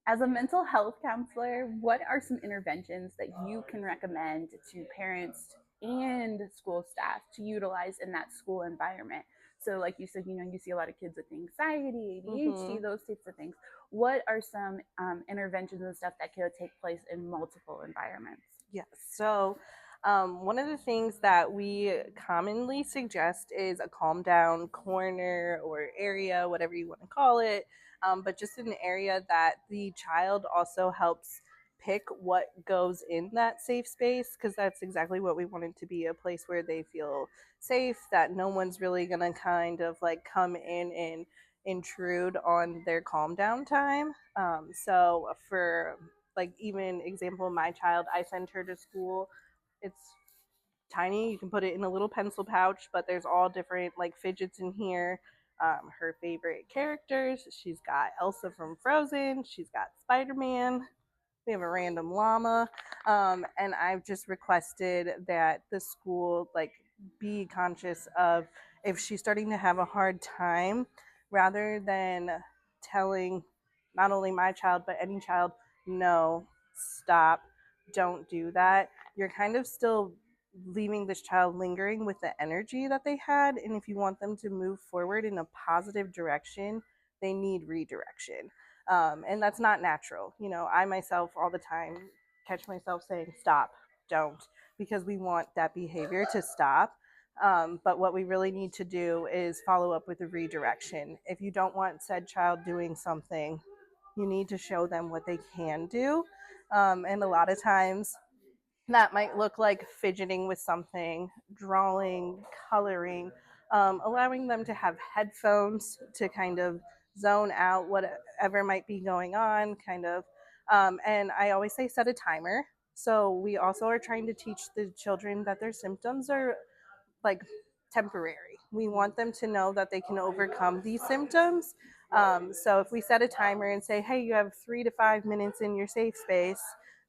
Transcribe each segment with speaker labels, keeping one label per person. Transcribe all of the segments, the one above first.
Speaker 1: As a mental health counselor, what are some interventions that you can recommend to parents and school staff to utilize in that school environment? So, like you said, you see a lot of kids with anxiety, ADHD,
Speaker 2: Hmm.
Speaker 1: those types of things. What are some interventions and stuff that could take place in multiple environments?
Speaker 2: Yes. One of the things that we commonly suggest is a calm down corner or area, whatever you want to call it, but just an area that the child also helps pick what goes in that safe space, because that's exactly what we want it to be, a place where they feel safe, that no one's really going to kind of like come in and intrude on their calm down time. For like, even example, my child, I send her to school. It's tiny. You can put it in a little pencil pouch, but there's all different like fidgets in here. Her favorite characters, she's got Elsa from Frozen, she's got Spider-Man, we have a random llama. And I've just requested that the school like be conscious of, if she's starting to have a hard time, rather than telling not only my child but any child, no, stop, don't do that, you're kind of still leaving this child lingering with the energy that they had. And if you want them to move forward in a positive direction, they need redirection. And that's not natural. I myself all the time catch myself saying, stop, don't, because we want that behavior to stop. But what we really need to do is follow up with a redirection. If you don't want said child doing something, you need to show them what they can do. And a lot of times, that might look like fidgeting with something, drawing, coloring, allowing them to have headphones to kind of zone out whatever might be going on, kind of. And I always say set a timer. So we also are trying to teach the children that their symptoms are like temporary. We want them to know that they can overcome these symptoms. So if we set a timer and say, hey, you have 3 to 5 minutes in your safe space,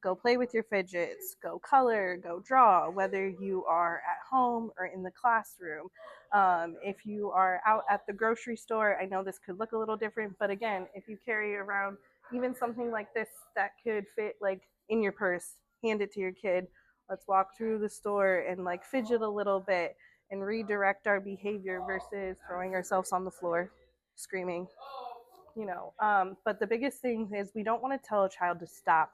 Speaker 2: go play with your fidgets, go color, go draw, whether you are at home or in the classroom. If you are out at the grocery store, I know this could look a little different, but again, if you carry around even something like this that could fit like in your purse, hand it to your kid. Let's walk through the store and like fidget a little bit and redirect our behavior versus throwing ourselves on the floor screaming. But the biggest thing is, we don't want to tell a child to stop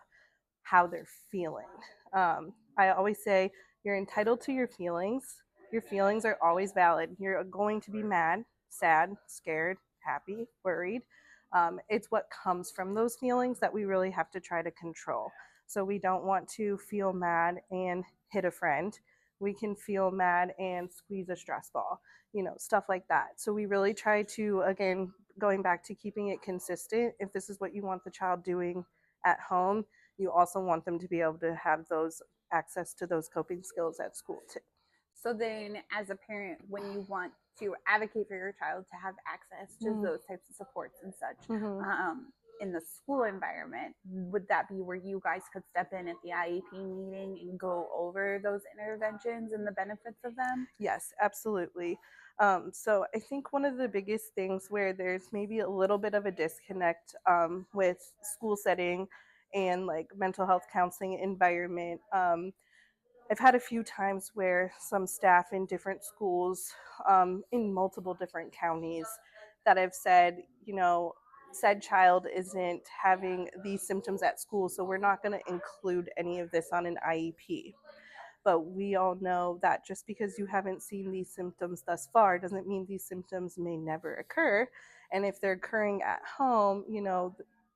Speaker 2: how they're feeling. I always say, you're entitled to your feelings. Your feelings are always valid. You're going to be mad, sad, scared, happy, worried. It's what comes from those feelings that we really have to try to control. So we don't want to feel mad and hit a friend. We can feel mad and squeeze a stress ball, stuff like that. So we really try to, again, going back to keeping it consistent, if this is what you want the child doing at home, you also want them to be able to have those access to those coping skills at school too.
Speaker 1: So then, as a parent, when you want to advocate for your child to have access to
Speaker 2: Mm-hmm.
Speaker 1: those types of supports and such,
Speaker 2: Mm-hmm.
Speaker 1: in the school environment, would that be where you guys could step in at the IEP meeting and go over those interventions and the benefits of them?
Speaker 2: Yes, absolutely. So I think one of the biggest things where there's maybe a little bit of a disconnect with school setting and like mental health counseling environment. I've had a few times where some staff in different schools in multiple different counties that have said, said child isn't having these symptoms at school, so we're not going to include any of this on an IEP. But we all know that just because you haven't seen these symptoms thus far doesn't mean these symptoms may never occur. And if they're occurring at home,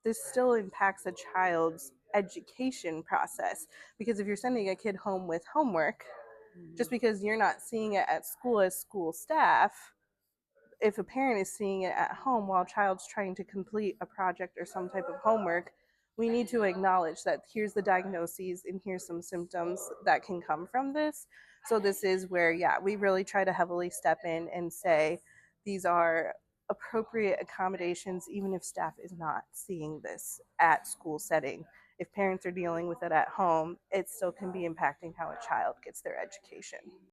Speaker 2: this still impacts a child's education process. Because if you're sending a kid home with homework, just because you're not seeing it at school as school staff, if a parent is seeing it at home while a child's trying to complete a project or some type of homework, we need to acknowledge that here's the diagnoses and here's some symptoms that can come from this. So this is where, yeah, we really try to heavily step in and say these are appropriate accommodations, even if staff is not seeing this at school setting. If parents are dealing with it at home, it still can be impacting how a child gets their education.